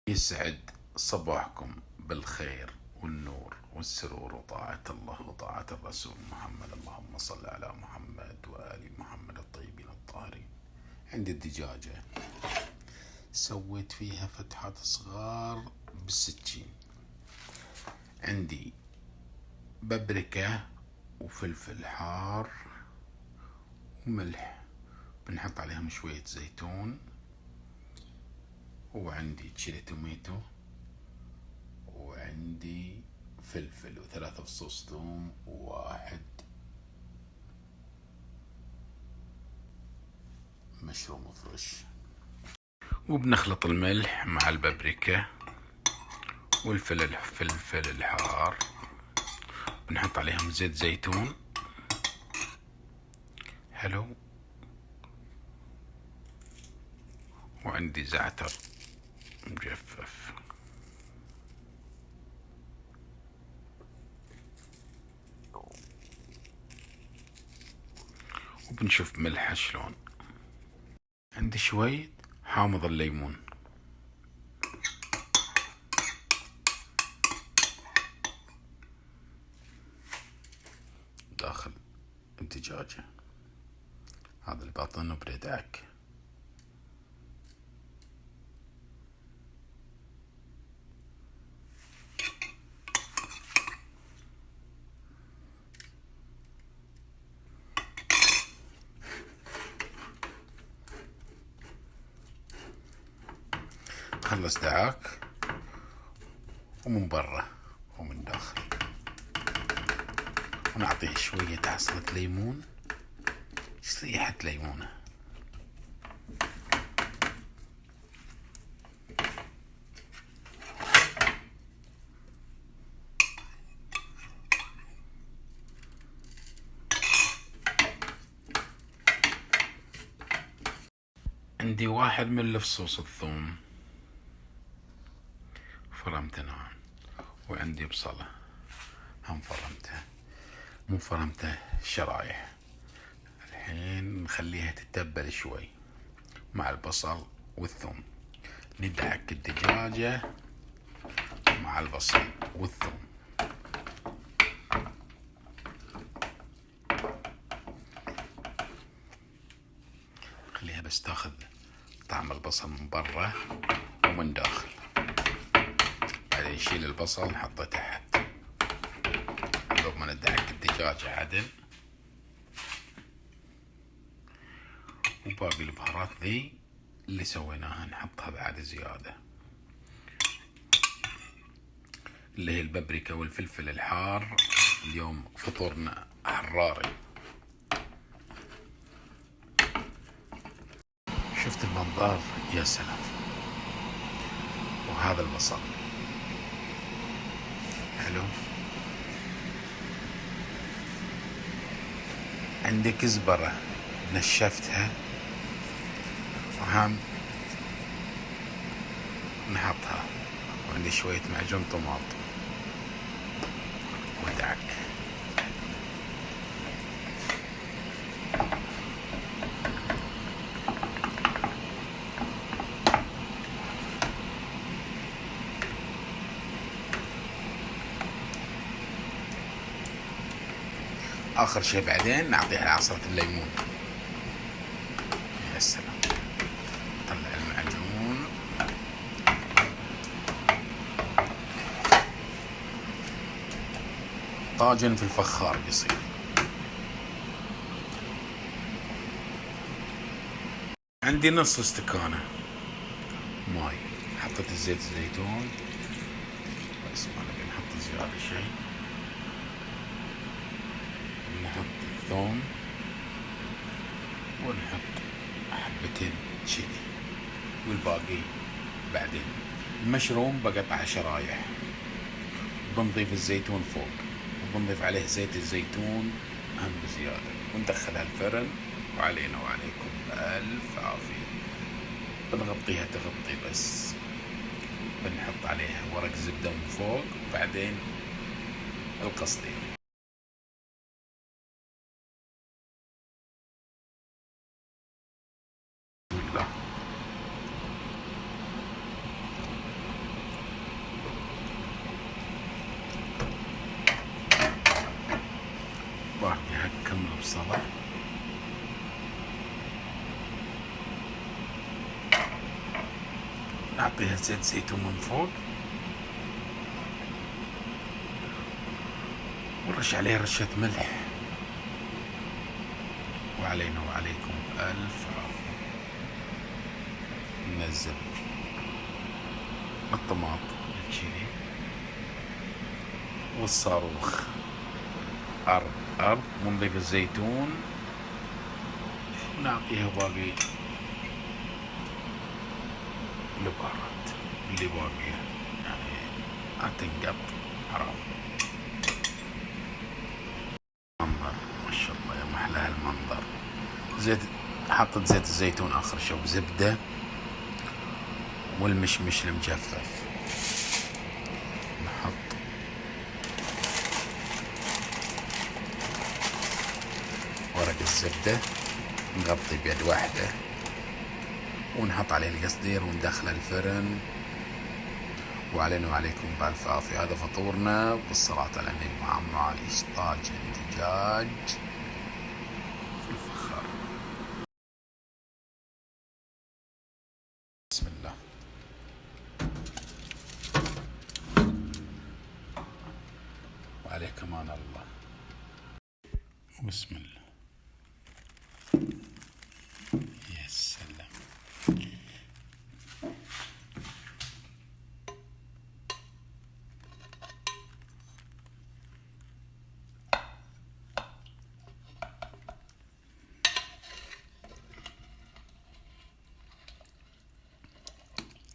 يسعد صباحكم بالخير والنور والسرور وطاعة الله وطاعة الرسول محمد. اللهم صل على محمد وآل محمد الطيبين الطاهرين. عندي الدجاجة سويت فيها فتحات صغار بالسكين. عندي بابريكا وفلفل حار وملح، بنحط عليهم شوية زيتون، وعندي تشيلي توميتو، وعندي فلفل، وثلاثة فصوص ثوم، وواحد مشروم فريش. وبنخلط الملح مع البابريكا والفلفل الحار، بنحط عليهم زيت زيتون حلو، وعندي زعتر مجفف. وبنشوف ملحه شلون. عندي شوية حامض الليمون، داخل الدجاجة. هذا البطن وبردعك. خلص دعاك، ومن برا ومن داخل. ونعطيه شوية عصرة ليمون، ريحة ليمونة. عندي واحد من فصوص الثوم فرمته ناعم، وعندي بصلة هم فرمتها، مو فرمتها شرايح. الحين نخليها تتبل شوي مع البصل والثوم. ندعك الدجاجة مع البصل والثوم. خليها بس تاخذ طعم البصل من برا ومن داخل. بعدين نشيل البصل نحطه تحت عقب ما ندعك الدجاجة عدل. وباقي البهارات ذي اللي سويناها نحطها بعد زيادة، اللي هي البابريكا والفلفل الحار. اليوم فطورنا حراري. شفت المنظر؟ يا سلام. وهذا البصل حلو. عندي كزبرة نشفتها، وهم نحطها. وعندي شوية معجون طماط ودعك. آخر شيء بعدين نعطيها عصرة الليمون. يا سلام. طلع المعجون. طاجن في الفخار بيصير. عندي نص استكانة ماي. حطيت الزيت الزيتون بس ما نبي نحط زيادة شيء. نحط الثوم، ونحط حبتين تشيلي، والباقي بعدين. المشروم بقطعه شرايح. بنضيف الزيتون فوق، وبنضيف عليه زيت الزيتون هم بزيادة، وندخلها الفرن. وعلينا وعليكم بألف عافية. بنغطيها تغطي بس، بنحط عليها ورق زبدة من فوق، وبعدين القصدير. البصلة، نعطيها زيت زيتون من فوق، ونرش عليها رشة ملح، وعلينا وعليكم بألف عافية. ننزل الطماط التشيلي والصاروخ، أرض أرض، ونضيف الزيتون، ونعطيها باقي البهارات اللي باقية، يعني ما تنقط، حرام. منظر ما شاء الله، يا محلى المنظر. زيت، حطت زيت الزيتون آخر شي، وزبدة، والمشمش المجفف. نحط ورق الزبدة، نغطي بيد واحدة، ونحط عليه القصدير، وندخله الفرن. وعلينا وعليكم بألف عافية. هذا فطورنا بالصلاة على النبي مع طاجن دجاج في الفخار. بسم الله. وعليك امان الله. بسم الله. يا سلام.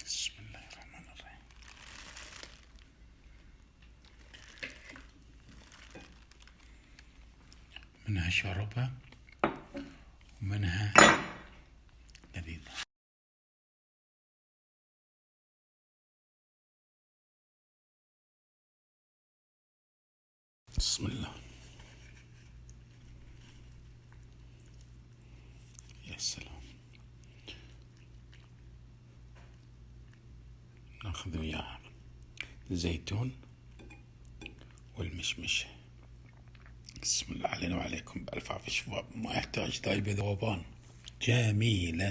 بسم الله الرحمن الرحيم. منها شوربة ومنها لذيذة. بسم الله. يا سلام. ناخذ وياها الزيتون والمشمشة. بسم الله. علينا وعليكم بألف عافية شباب. ما يحتاج طيبة ذوبان، جميلة.